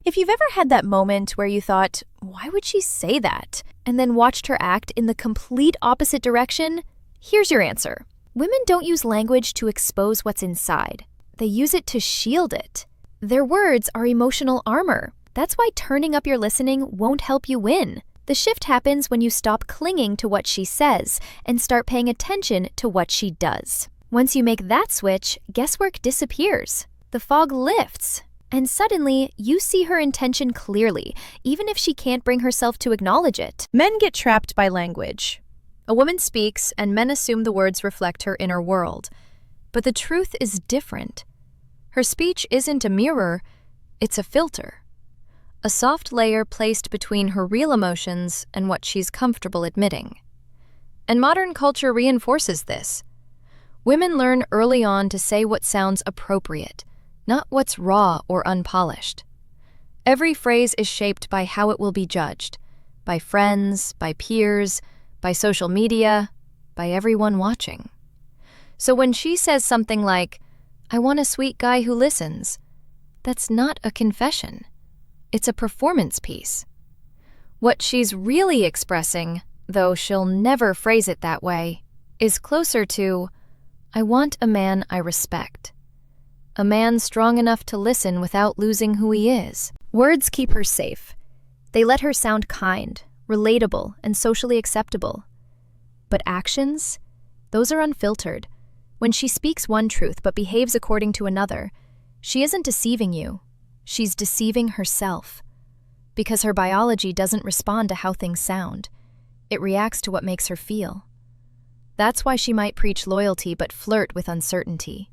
If you've ever had that moment where you thought, why would she say that? And then watched her act in the complete opposite direction, here's your answer. Women don't use language to expose what's inside. They use it to shield it. Their words are emotional armor. That's why turning up your listening won't help you win. The shift happens when you stop clinging to what she says and start paying attention to what she does. Once you make that switch, guesswork disappears. The fog lifts, and suddenly you see her intention clearly, even if she can't bring herself to acknowledge it. Men get trapped by language. A woman speaks, and men assume the words reflect her inner world. But the truth is different. Her speech isn't a mirror, it's a filter. A soft layer placed between her real emotions and what she's comfortable admitting. And modern culture reinforces this. Women learn early on to say what sounds appropriate, not what's raw or unpolished. Every phrase is shaped by how it will be judged, by friends, by peers, by social media, by everyone watching. So when she says something like, "I want a sweet guy who listens," that's not a confession. It's a performance piece. What she's really expressing, though she'll never phrase it that way, is closer to, "I want a man I respect. A man strong enough to listen without losing who he is." Words keep her safe. They let her sound kind, relatable, and socially acceptable. But actions? Those are unfiltered. When she speaks one truth but behaves according to another, she isn't deceiving you. She's deceiving herself. Because her biology doesn't respond to how things sound. It reacts to what makes her feel. That's why she might preach loyalty but flirt with uncertainty.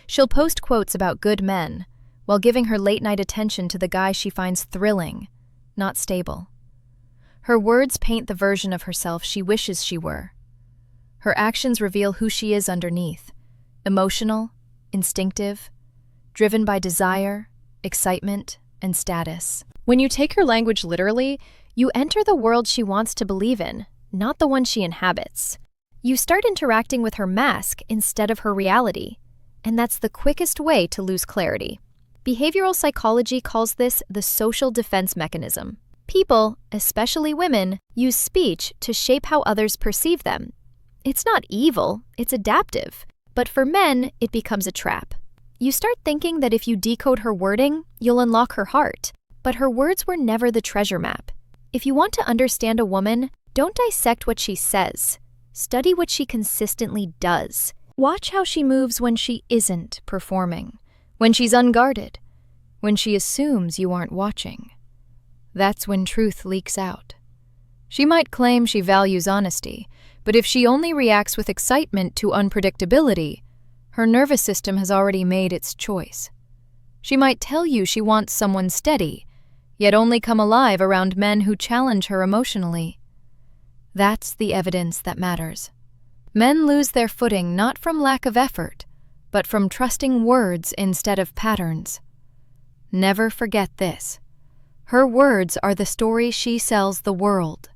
She'll post quotes about good men, while giving her late-night attention to the guy she finds thrilling, not stable. Her words paint the version of herself she wishes she were. Her actions reveal who she is underneath: emotional, instinctive, driven by desire, excitement, and status. When you take her language literally, you enter the world she wants to believe in, not the one she inhabits. You start interacting with her mask instead of her reality, and that's the quickest way to lose clarity. Behavioral psychology calls this the social defense mechanism. People, especially women, use speech to shape how others perceive them. It's not evil, it's adaptive. But for men, it becomes a trap. You start thinking that if you decode her wording, you'll unlock her heart. But her words were never the treasure map. If you want to understand a woman, don't dissect what she says. Study what she consistently does. Watch how she moves when she isn't performing, when she's unguarded, when she assumes you aren't watching. That's when truth leaks out. She might claim she values honesty, but if she only reacts with excitement to unpredictability, her nervous system has already made its choice. She might tell you she wants someone steady, yet only come alive around men who challenge her emotionally. That's the evidence that matters. Men lose their footing not from lack of effort, but from trusting words instead of patterns. Never forget this. Her words are the story she sells the world.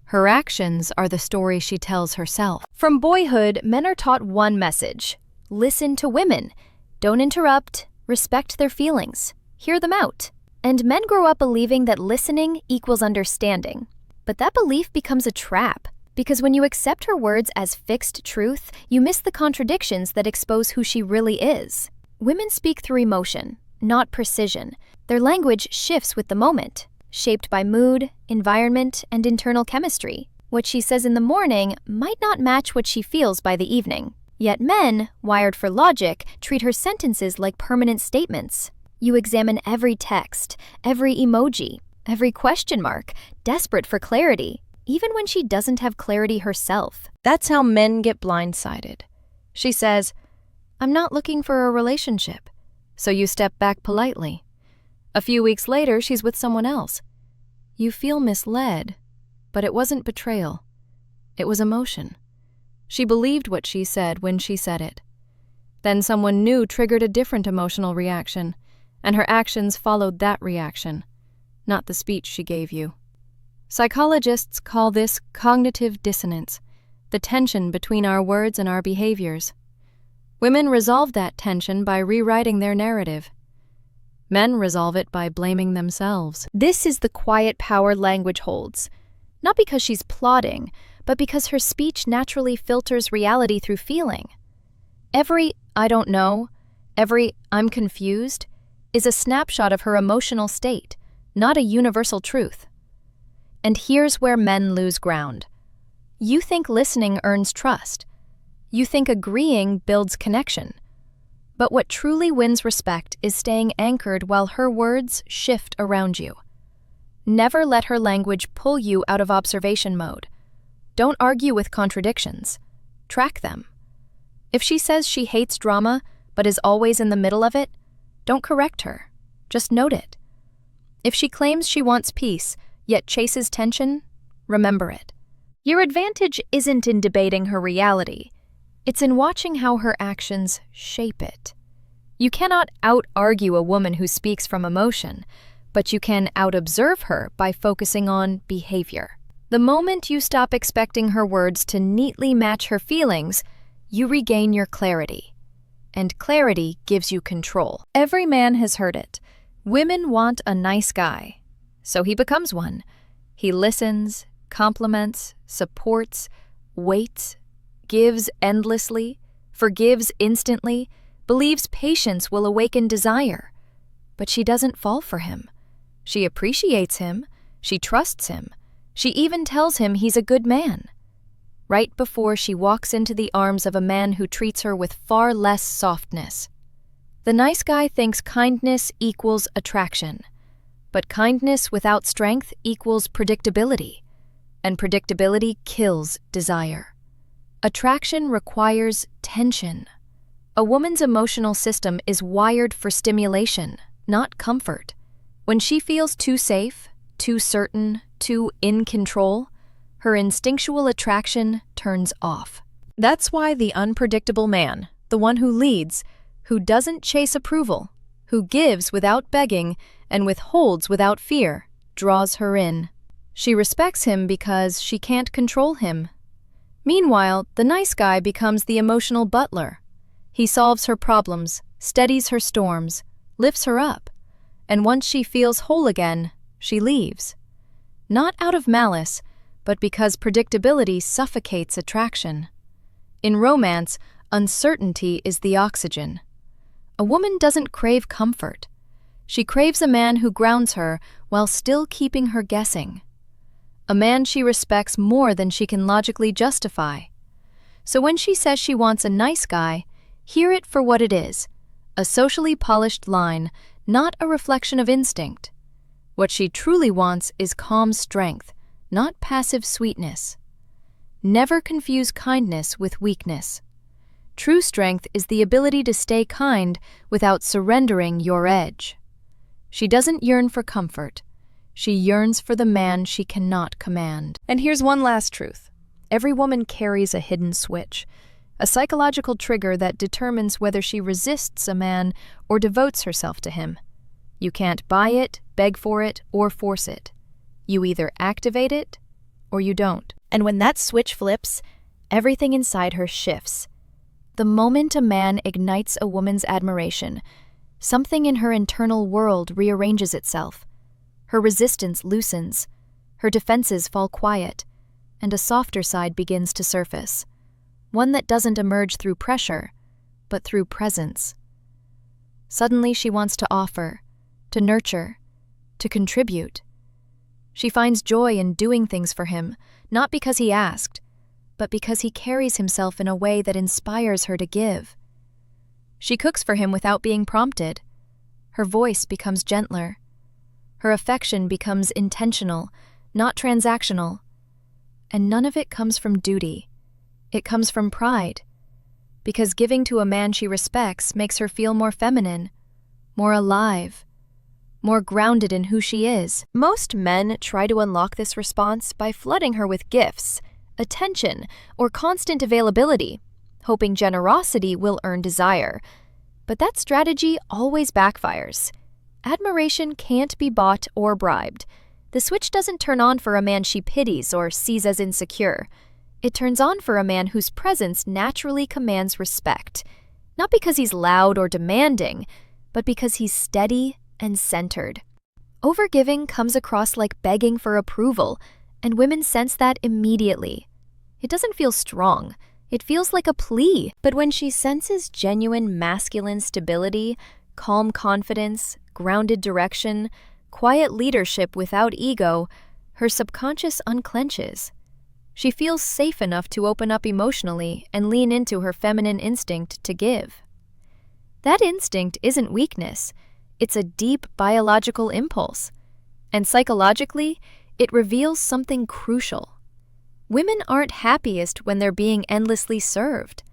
Her actions are the story she tells herself. From boyhood, men are taught one message: listen to women. Don't interrupt, respect their feelings, hear them out. And men grow up believing that listening equals understanding. But that belief becomes a trap, because when you accept her words as fixed truth, you miss the contradictions that expose who she really is. Women speak through emotion, not precision. Their language shifts with the moment, shaped by mood, environment, and internal chemistry. What she says in the morning might not match what she feels by the evening. Yet men, wired for logic, treat her sentences like permanent statements. You examine every text, every emoji, every question mark, desperate for clarity, even when she doesn't have clarity herself. That's how men get blindsided. She says, "I'm not looking for a relationship." So you step back politely. A few weeks later, she's with someone else. You feel misled, but it wasn't betrayal. It was emotion. She believed what she said when she said it. Then someone new triggered a different emotional reaction, and her actions followed that reaction, not the speech she gave you. Psychologists call this cognitive dissonance, the tension between our words and our behaviors. Women resolve that tension by rewriting their narrative. Men resolve it by blaming themselves. This is the quiet power language holds. Not because she's plotting, but because her speech naturally filters reality through feeling. Every "I don't know," every "I'm confused," is a snapshot of her emotional state, not a universal truth. And here's where men lose ground. You think listening earns trust. You think agreeing builds connection. But what truly wins respect is staying anchored while her words shift around you. Never let her language pull you out of observation mode. Don't argue with contradictions. Track them. If she says she hates drama but is always in the middle of it, don't correct her. Just note it. If she claims she wants peace yet chases tension, remember it. Your advantage isn't in debating her reality. It's in watching how her actions shape it. You cannot out-argue a woman who speaks from emotion, but you can out-observe her by focusing on behavior. The moment you stop expecting her words to neatly match her feelings, you regain your clarity. And clarity gives you control. Every man has heard it. Women want a nice guy. So he becomes one. He listens, compliments, supports, waits, gives endlessly, forgives instantly, believes patience will awaken desire. But she doesn't fall for him. She appreciates him. She trusts him. She even tells him he's a good man. Right before she walks into the arms of a man who treats her with far less softness. The nice guy thinks kindness equals attraction. But kindness without strength equals predictability. And predictability kills desire. Attraction requires tension. A woman's emotional system is wired for stimulation, not comfort. When she feels too safe, too certain, too in control, her instinctual attraction turns off. That's why the unpredictable man, the one who leads, who doesn't chase approval, who gives without begging and withholds without fear, draws her in. She respects him because she can't control him. Meanwhile, the nice guy becomes the emotional butler. He solves her problems, steadies her storms, lifts her up, and once she feels whole again, she leaves. Not out of malice, but because predictability suffocates attraction. In romance, uncertainty is the oxygen. A woman doesn't crave comfort. She craves a man who grounds her while still keeping her guessing. A man she respects more than she can logically justify. So when she says she wants a nice guy, hear it for what it is, a socially polished line, not a reflection of instinct. What she truly wants is calm strength, not passive sweetness. Never confuse kindness with weakness. True strength is the ability to stay kind without surrendering your edge. She doesn't yearn for comfort. She yearns for the man she cannot command. And here's one last truth. Every woman carries a hidden switch, a psychological trigger that determines whether she resists a man or devotes herself to him. You can't buy it, beg for it, or force it. You either activate it or you don't. And when that switch flips, everything inside her shifts. The moment a man ignites a woman's admiration, something in her internal world rearranges itself. Her resistance loosens, her defenses fall quiet, and a softer side begins to surface. One that doesn't emerge through pressure, but through presence. Suddenly she wants to offer, to nurture, to contribute. She finds joy in doing things for him, not because he asked, but because he carries himself in a way that inspires her to give. She cooks for him without being prompted. Her voice becomes gentler. Her affection becomes intentional, not transactional. And none of it comes from duty. It comes from pride. Because giving to a man she respects makes her feel more feminine, more alive, more grounded in who she is. Most men try to unlock this response by flooding her with gifts, attention, or constant availability, hoping generosity will earn desire. But that strategy always backfires. Admiration can't be bought or bribed. The switch doesn't turn on for a man she pities or sees as insecure. It turns on for a man whose presence naturally commands respect, not because he's loud or demanding, but because he's steady, and centered. Overgiving comes across like begging for approval, and women sense that immediately. It doesn't feel strong. It feels like a plea. But when she senses genuine masculine stability, calm confidence, grounded direction, quiet leadership without ego, her subconscious unclenches. She feels safe enough to open up emotionally and lean into her feminine instinct to give. That instinct isn't weakness. It's a deep biological impulse. And psychologically, it reveals something crucial. Women aren't happiest when they're being endlessly served.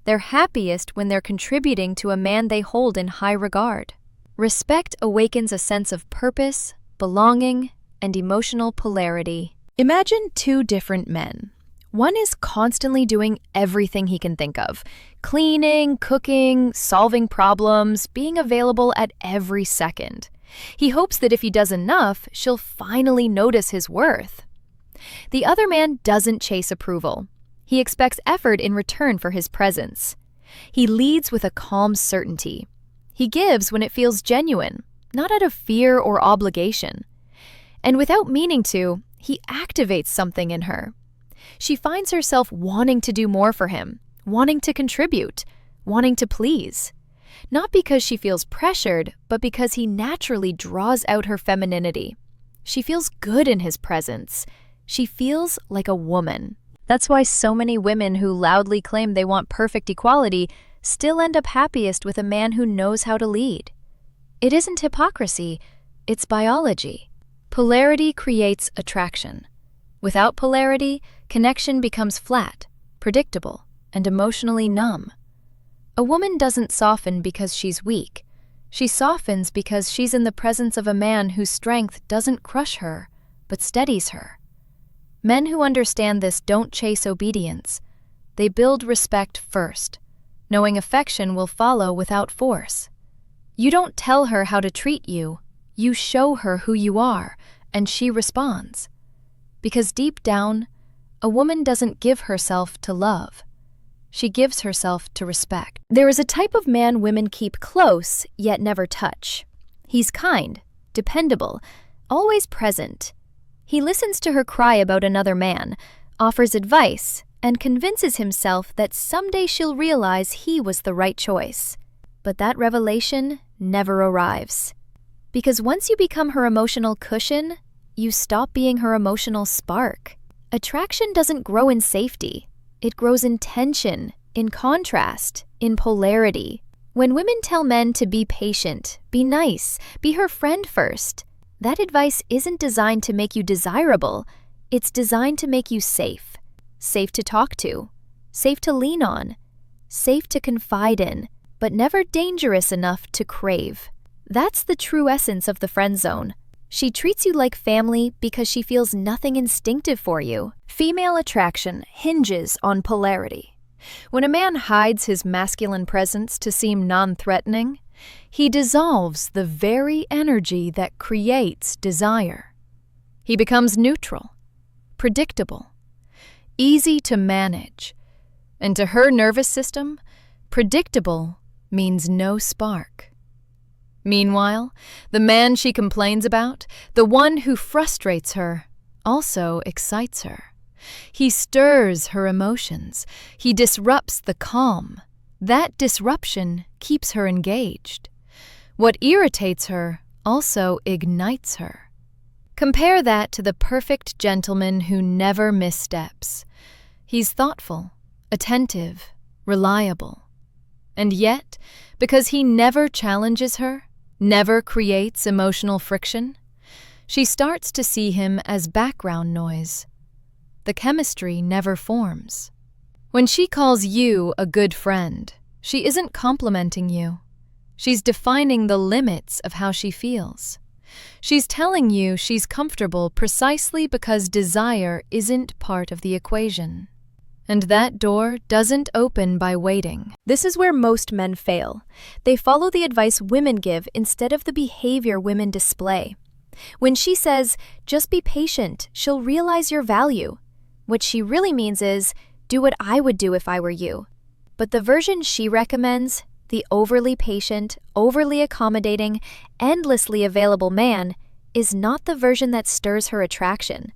They're happiest when they're contributing to a man they hold in high regard. Respect awakens a sense of purpose, belonging, and emotional polarity. Imagine two different men. One is constantly doing everything he can think of: cleaning, cooking, solving problems, being available at every second. He hopes that if he does enough, she'll finally notice his worth. The other man doesn't chase approval. He expects effort in return for his presence. He leads with a calm certainty. He gives when it feels genuine, not out of fear or obligation. And without meaning to, he activates something in her. She finds herself wanting to do more for him, wanting to contribute, wanting to please. Not because she feels pressured, but because he naturally draws out her femininity. She feels good in his presence. She feels like a woman. That's why so many women who loudly claim they want perfect equality still end up happiest with a man who knows how to lead. It isn't hypocrisy, it's biology. Polarity creates attraction. Without polarity, connection becomes flat, predictable, and emotionally numb. A woman doesn't soften because she's weak. She softens because she's in the presence of a man whose strength doesn't crush her, but steadies her. Men who understand this don't chase obedience. They build respect first, knowing affection will follow without force. You don't tell her how to treat you. You show her who you are, and she responds. Because deep down, a woman doesn't give herself to love. She gives herself to respect. There is a type of man women keep close, yet never touch. He's kind, dependable, always present. He listens to her cry about another man, offers advice, and convinces himself that someday she'll realize he was the right choice. But that revelation never arrives. Because once you become her emotional cushion, you stop being her emotional spark. Attraction doesn't grow in safety. It grows in tension, in contrast, in polarity. When women tell men to be patient, be nice, be her friend first, that advice isn't designed to make you desirable. It's designed to make you safe. Safe to talk to, safe to lean on, safe to confide in, but never dangerous enough to crave. That's the true essence of the friend zone. She treats you like family because she feels nothing instinctive for you. Female attraction hinges on polarity. When a man hides his masculine presence to seem non-threatening, he dissolves the very energy that creates desire. He becomes neutral, predictable, easy to manage, and to her nervous system, predictable means no spark. Meanwhile, the man she complains about, the one who frustrates her, also excites her. He stirs her emotions. He disrupts the calm. That disruption keeps her engaged. What irritates her also ignites her. Compare that to the perfect gentleman who never missteps. He's thoughtful, attentive, reliable. And yet, because he never challenges her, never creates emotional friction, she starts to see him as background noise. The chemistry never forms. When she calls you a good friend, she isn't complimenting you. She's defining the limits of how she feels. She's telling you she's comfortable precisely because desire isn't part of the equation. And that door doesn't open by waiting. This is where most men fail. They follow the advice women give instead of the behavior women display. When she says, just be patient, she'll realize your value. What she really means is, do what I would do if I were you. But the version she recommends, The overly patient, overly accommodating, endlessly available man is not the version that stirs her attraction.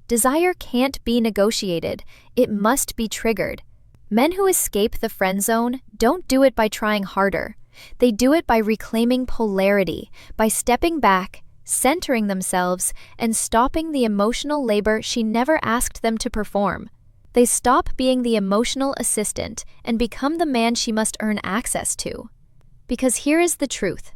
Desire can't be negotiated, it must be triggered. Men who escape the friend zone don't do it by trying harder. They do it by reclaiming polarity, by stepping back, centering themselves, and stopping the emotional labor she never asked them to perform. They stop being the emotional assistant and become the man she must earn access to. Because here is the truth.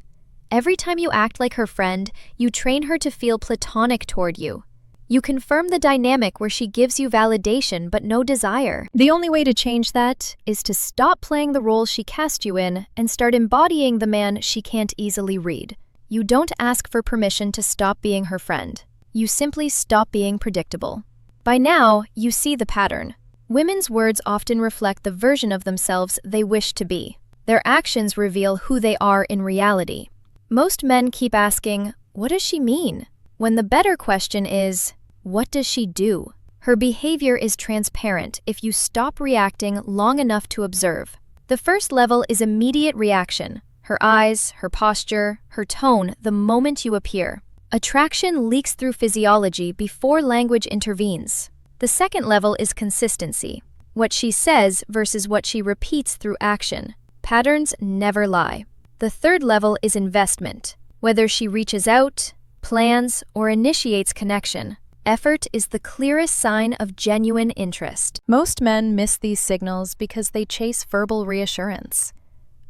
Every time you act like her friend, you train her to feel platonic toward you. You confirm the dynamic where she gives you validation but no desire. The only way to change that is to stop playing the role she cast you in and start embodying the man she can't easily read. You don't ask for permission to stop being her friend. You simply stop being predictable. By now, you see the pattern. Women's words often reflect the version of themselves they wish to be. Their actions reveal who they are in reality. Most men keep asking, "What does she mean?" when the better question is, what does she do? Her behavior is transparent if you stop reacting long enough to observe. The first level is immediate reaction. Her eyes, her posture, her tone the moment you appear. Attraction leaks through physiology before language intervenes. The second level is consistency. What she says versus what she repeats through action. Patterns never lie. The third level is investment. Whether she reaches out, plans, or initiates connection, effort is the clearest sign of genuine interest. Most men miss these signals because they chase verbal reassurance.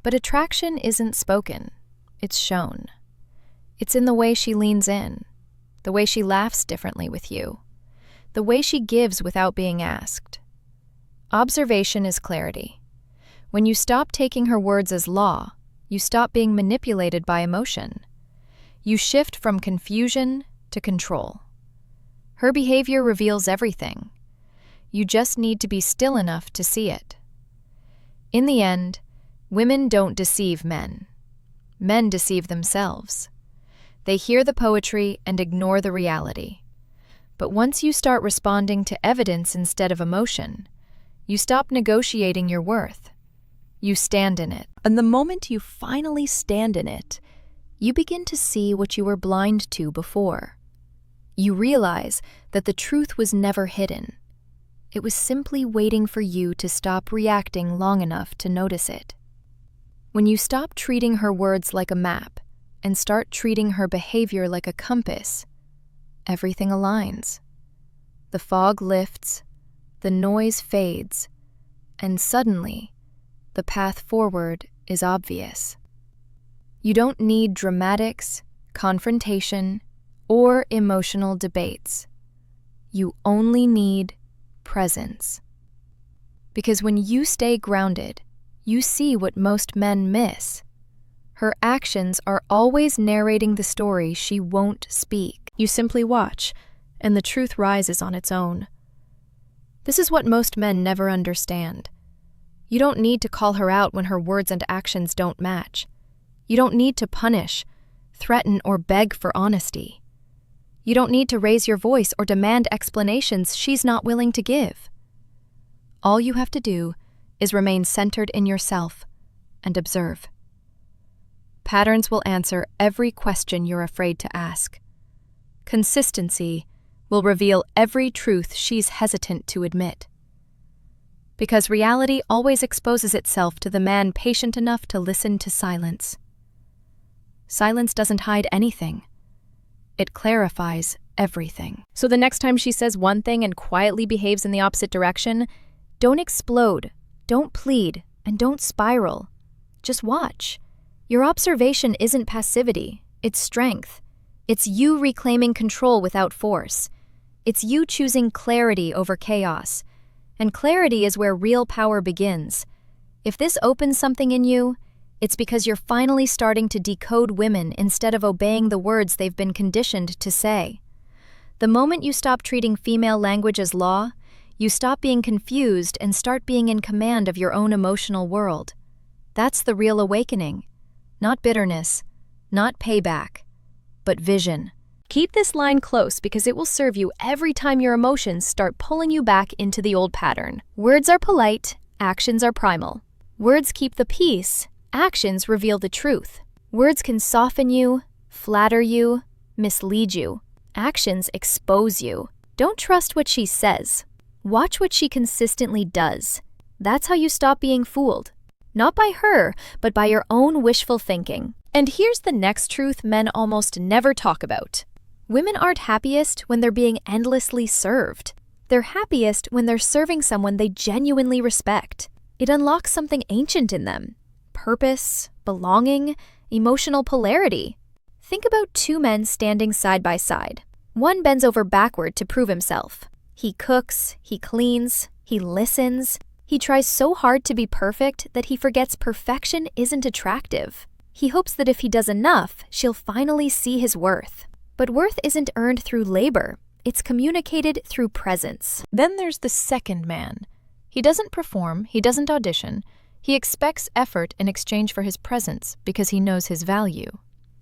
But attraction isn't spoken, it's shown. It's in the way she leans in, the way she laughs differently with you, the way she gives without being asked. Observation is clarity. When you stop taking her words as law, you stop being manipulated by emotion. You shift from confusion to control. Her behavior reveals everything. You just need to be still enough to see it. In the end, women don't deceive men. Men deceive themselves. They hear the poetry and ignore the reality. But once you start responding to evidence instead of emotion, you stop negotiating your worth. You stand in it. And the moment you finally stand in it, you begin to see what you were blind to before. You realize that the truth was never hidden. It was simply waiting for you to stop reacting long enough to notice it. When you stop treating her words like a map and start treating her behavior like a compass, everything aligns. The fog lifts, the noise fades, and suddenly, the path forward is obvious. You don't need dramatics, confrontation, or emotional debates. You only need presence. Because when you stay grounded, you see what most men miss. Her actions are always narrating the story she won't speak. You simply watch, and the truth rises on its own. This is what most men never understand. You don't need to call her out when her words and actions don't match. You don't need to punish, threaten, or beg for honesty. You don't need to raise your voice or demand explanations she's not willing to give. All you have to do is remain centered in yourself and observe. Patterns will answer every question you're afraid to ask. Consistency will reveal every truth she's hesitant to admit. Because reality always exposes itself to the man patient enough to listen to silence. Silence doesn't hide anything. It clarifies everything. So the next time she says one thing and quietly behaves in the opposite direction, don't explode, don't plead, and don't spiral. Just watch. Your observation isn't passivity, it's strength. It's you reclaiming control without force. It's you choosing clarity over chaos. And clarity is where real power begins. If this opens something in you, it's because you're finally starting to decode women instead of obeying the words they've been conditioned to say. The moment you stop treating female language as law, you stop being confused and start being in command of your own emotional world. That's the real awakening. Not bitterness, not payback, but vision. Keep this line close because it will serve you every time your emotions start pulling you back into the old pattern. Words are polite, actions are primal. Words keep the peace, Actions reveal the truth. Words can soften you, flatter you, mislead you. Actions expose you. Don't trust what she says. Watch what she consistently does. That's how you stop being fooled. Not by her, but by your own wishful thinking. And here's the next truth men almost never talk about. Women aren't happiest when they're being endlessly served. They're happiest when they're serving someone they genuinely respect. It unlocks something ancient in them. Purpose, belonging, emotional polarity. Think about two men standing side by side. One bends over backward to prove himself. He cooks, he cleans, he listens. He tries so hard to be perfect that he forgets perfection isn't attractive. He hopes that if he does enough, she'll finally see his worth. But worth isn't earned through labor. It's communicated through presence. Then there's the second man. He doesn't perform, he doesn't audition. He expects effort in exchange for his presence because he knows his value.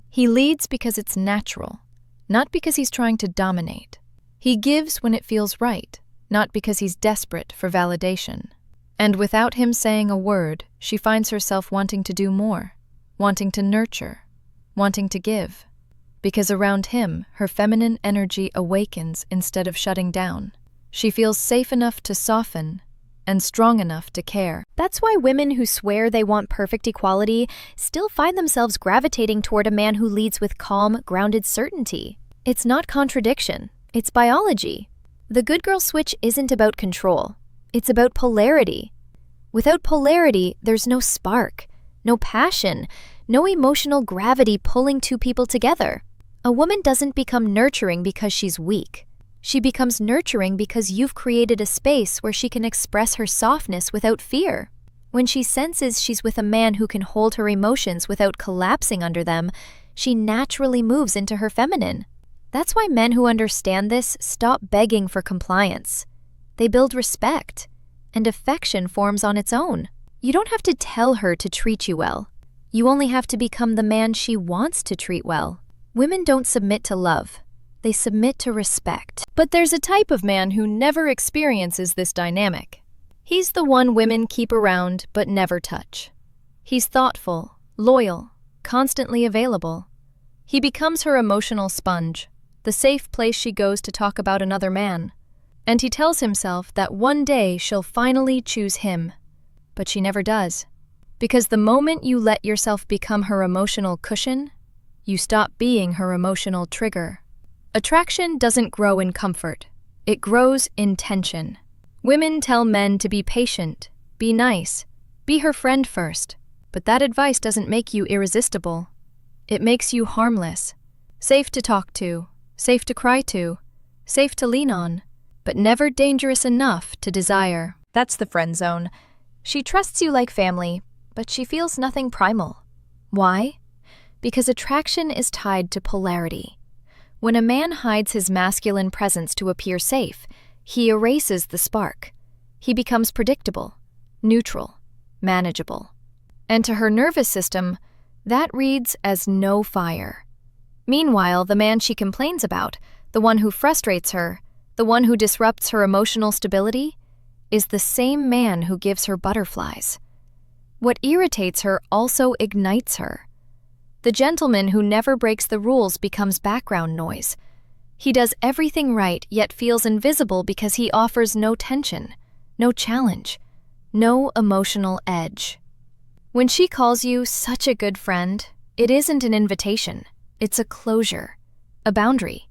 He leads because it's natural, not because he's trying to dominate. He gives when it feels right, not because he's desperate for validation. And without him saying a word, she finds herself wanting to do more, wanting to nurture, wanting to give. Because around him, her feminine energy awakens instead of shutting down. She feels safe enough to soften and strong enough to care. That's why women who swear they want perfect equality still find themselves gravitating toward a man who leads with calm, grounded certainty. It's not contradiction, it's biology. The good girl switch isn't about control. It's about polarity. Without polarity, there's no spark, no passion, no emotional gravity pulling two people together. A woman doesn't become nurturing because she's weak. She becomes nurturing because you've created a space where she can express her softness without fear. When she senses she's with a man who can hold her emotions without collapsing under them, she naturally moves into her feminine. That's why men who understand this stop begging for compliance. They build respect, and affection forms on its own. You don't have to tell her to treat you well. You only have to become the man she wants to treat well. Women don't submit to love. They submit to respect. But there's a type of man who never experiences this dynamic. He's the one women keep around but never touch. He's thoughtful, loyal, constantly available. He becomes her emotional sponge, the safe place she goes to talk about another man. And he tells himself that one day she'll finally choose him. But she never does. Because the moment you let yourself become her emotional cushion, you stop being her emotional trigger. Attraction doesn't grow in comfort. It grows in tension. Women tell men to be patient, be nice, be her friend first. But that advice doesn't make you irresistible. It makes you harmless, safe to talk to, safe to cry to, safe to lean on, but never dangerous enough to desire. That's the friend zone. She trusts you like family, but she feels nothing primal. Why? Because attraction is tied to polarity. When a man hides his masculine presence to appear safe, he erases the spark. He becomes predictable, neutral, manageable. And to her nervous system, that reads as no fire. Meanwhile, the man she complains about, the one who frustrates her, the one who disrupts her emotional stability, is the same man who gives her butterflies. What irritates her also ignites her. The gentleman who never breaks the rules becomes background noise. He does everything right, yet feels invisible because he offers no tension, no challenge, no emotional edge. When she calls you such a good friend, it isn't an invitation. It's a closure, a boundary,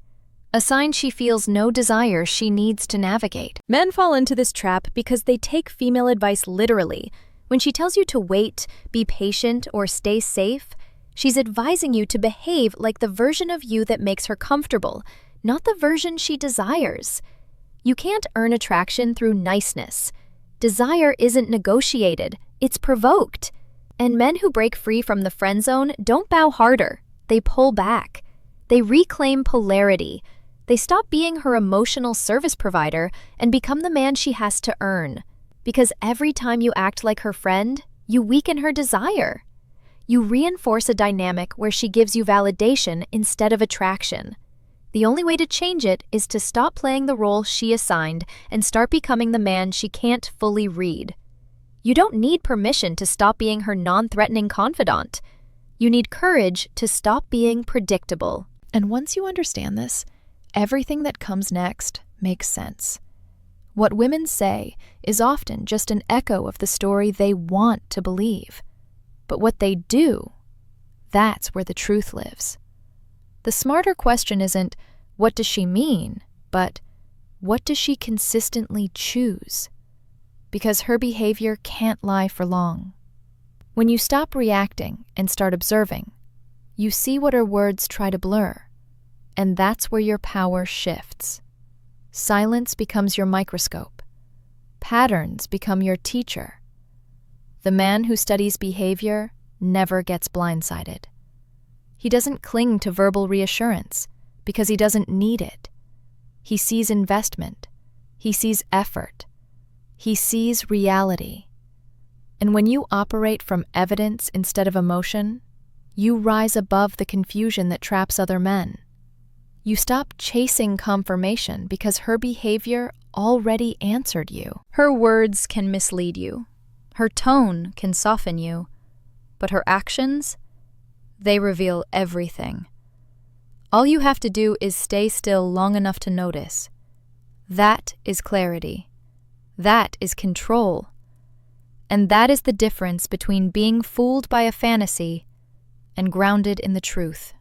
a sign she feels no desire she needs to navigate. Men fall into this trap because they take female advice literally. When she tells you to wait, be patient, or stay safe, she's advising you to behave like the version of you that makes her comfortable, not the version she desires. You can't earn attraction through niceness. Desire isn't negotiated, it's provoked. And men who break free from the friend zone don't bow harder, they pull back. They reclaim polarity. They stop being her emotional service provider and become the man she has to earn. Because every time you act like her friend, you weaken her desire. You reinforce a dynamic where she gives you validation instead of attraction. The only way to change it is to stop playing the role she assigned and start becoming the man she can't fully read. You don't need permission to stop being her non-threatening confidant. You need courage to stop being predictable. And once you understand this, everything that comes next makes sense. What women say is often just an echo of the story they want to believe. But what they do, that's where the truth lives. The smarter question isn't, what does she mean, but what does she consistently choose? Because her behavior can't lie for long. When you stop reacting and start observing, you see what her words try to blur, and that's where your power shifts. Silence becomes your microscope. Patterns become your teacher. The man who studies behavior never gets blindsided. He doesn't cling to verbal reassurance because he doesn't need it. He sees investment. He sees effort. He sees reality. And when you operate from evidence instead of emotion, you rise above the confusion that traps other men. You stop chasing confirmation because her behavior already answered you. Her words can mislead you. Her tone can soften you. But her actions, they reveal everything. All you have to do is stay still long enough to notice. That is clarity. That is control. And that is the difference between being fooled by a fantasy and grounded in the truth.